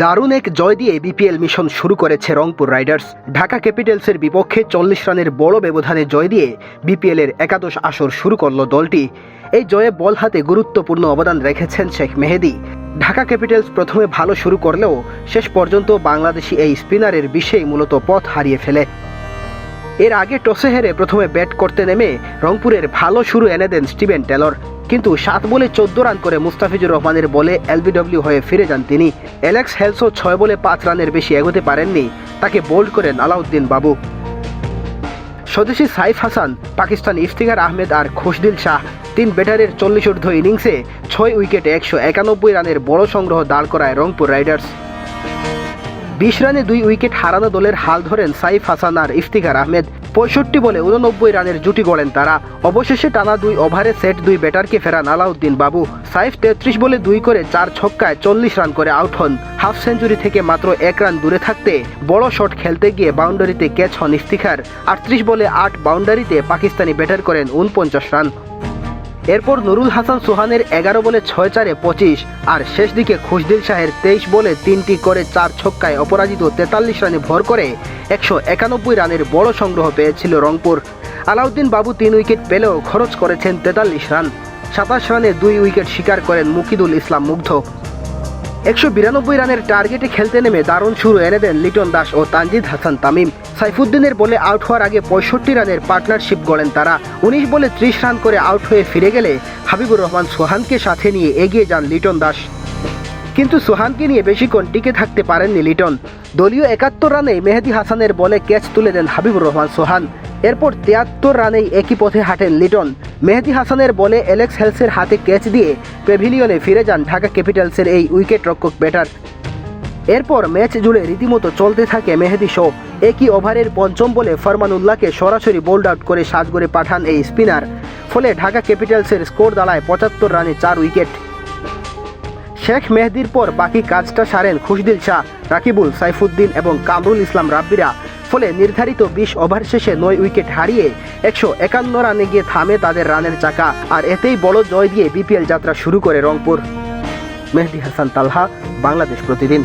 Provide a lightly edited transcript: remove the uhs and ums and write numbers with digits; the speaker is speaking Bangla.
দারুণ এক জয় দিয়ে বিপিএল মিশন শুরু করেছে রংপুর রাইডার্স। ঢাকা ক্যাপিটালসের বিপক্ষে 40 রানের বড় ব্যবধানে জয় দিয়ে বিপিএলের একাদশ আসর শুরু করল দলটি। এই জয়ে বল হাতে গুরুত্বপূর্ণ অবদান রেখেছেন শেখ মেহেদী। ঢাকা ক্যাপিটালস প্রথমে ভালো শুরু করলেও শেষ পর্যন্ত বাংলাদেশি এই স্পিনারের বিষেই মূলত পথ হারিয়ে ফেলে। এর আগে টসে হেরে প্রথমে ব্যাট করতে নেমে রংপুরের ভালো শুরু এনে দেন স্টিভেন টেলর, কিন্তু 7 বলে 14 রান করে মুস্তাফিজুর রহমানের বলে এলবিডব্লিউ হয়ে ফিরে যান তিনি। অ্যালেক্স হেলসও 6 বলে 5 রানের বেশি এগোতে পারেননি, তাকে বোল্ড করেন আলাউদ্দিন বাবু। স্বদেশি সাইফ হাসান, পাকিস্তানি ইফতিখার আহমেদ আর খুশদিল শাহ 3 ব্যাটারের 40 ঊর্ধ্ব ইনিংসে 6 উইকেটে 191 রানের বড় সংগ্রহ দাঁড় করায় রংপুর রাইডার্স। 20 রানে 2 উইকেট হারানো দলের হাল ধরেন সাইফ হাসান আর ইফতিখার আহমেদ। 65 বলে 89 রানের জুটি গড়েন তারা। অবশেষে টানা 2 ওভারে সেট 2 ব্যাটারকে ফেরান আলাউদ্দিন বাবু। সাইফ 33 বলে 2 করে 4 ছক্কায় 40 রান করে আউট হন। হাফ সেঞ্চুরি থেকে মাত্র 1 রান দূরে থাকতে বড় শট খেলতে গিয়ে বাউন্ডারিতে ক্যাচ হন ইফতিখার। 38 বলে 8 বাউন্ডারিতে পাকিস্তানি ব্যাটার করেন 49 রান। এরপর নুরুল হাসান সোহানের 11 বলে 6-4-এ 25 আর শেষ দিকে খুশদিল শাহের 23 বলে 3টি করে 4 ছক্কায় অপরাজিত 43 রানে ভর করে 191 রানের বড় সংগ্রহ পেয়েছিল রংপুর। আলাউদ্দিন বাবু 3 উইকেট পেলেও খরচ করেছেন 43 রান। 27 রানে 2 উইকেট শিকার করেন মুকিদুল ইসলাম মুগ্ধ। 192 রানের টার্গেটে খেলতে নেমে দারুণ শুরু এনে দেন লিটন দাস ও তানজিদ হাসান তামিম। সাইফুদ্দিনের বলে আউট হওয়ার আগে 65 রানের পার্টনারশিপ গড়েন তারা। 19 বলে 30 রান করে আউট হয়ে ফিরে গেলে হাবিবুর রহমান সোহানকে সাথে নিয়ে এগিয়ে যান লিটন দাস, কিন্তু সোহানকে নিয়ে বেশিক্ষণ টিকে থাকতে পারেননি লিটন। দলীয় 71 রানে মেহেদী হাসানের বলে ক্যাচ তুলে দেন হাবিবুর রহমান সোহান। এরপর 73 রানেই একই পথে হাঁটেন লিটন। মেহেদী হাসানের বলে অ্যালেক্স হেলসের হাতে ক্যাচ দিয়ে প্যাভিলিয়নে ফিরে যান ঢাকা ক্যাপিটালসের এই উইকেট রক্ষক ব্যাটার। এরপর ম্যাচ জুড়ে রীতিমতো চলতে থাকে মেহেদী শো। একই ওভারের 5ম বলে ফরমানুল্লাহকে সরাসরি বোল্ড আউট করে সাজগড়ে পাঠান এই স্পিনার। ফলে ঢাকা ক্যাপিটালসের স্কোর দাঁড়ায় 75 রানে 4 উইকেট। শেখ মেহেদীর পর বাকি কাজটা সারেন খুশদিল শাহ, রাকিবুল, সাইফুদ্দিন এবং কামরুল ইসলাম রাব্বিরা। ফলে নির্ধারিত 20 ওভার শেষে 9 উইকেট হারিয়ে 151 রানে গিয়ে থামে তাদের রানের চাকা। আর এতেই বড় জয় দিয়ে বিপিএল যাত্রা শুরু করে রংপুর। মেহেদী হাসান তালহা, বাংলাদেশ প্রতিদিন।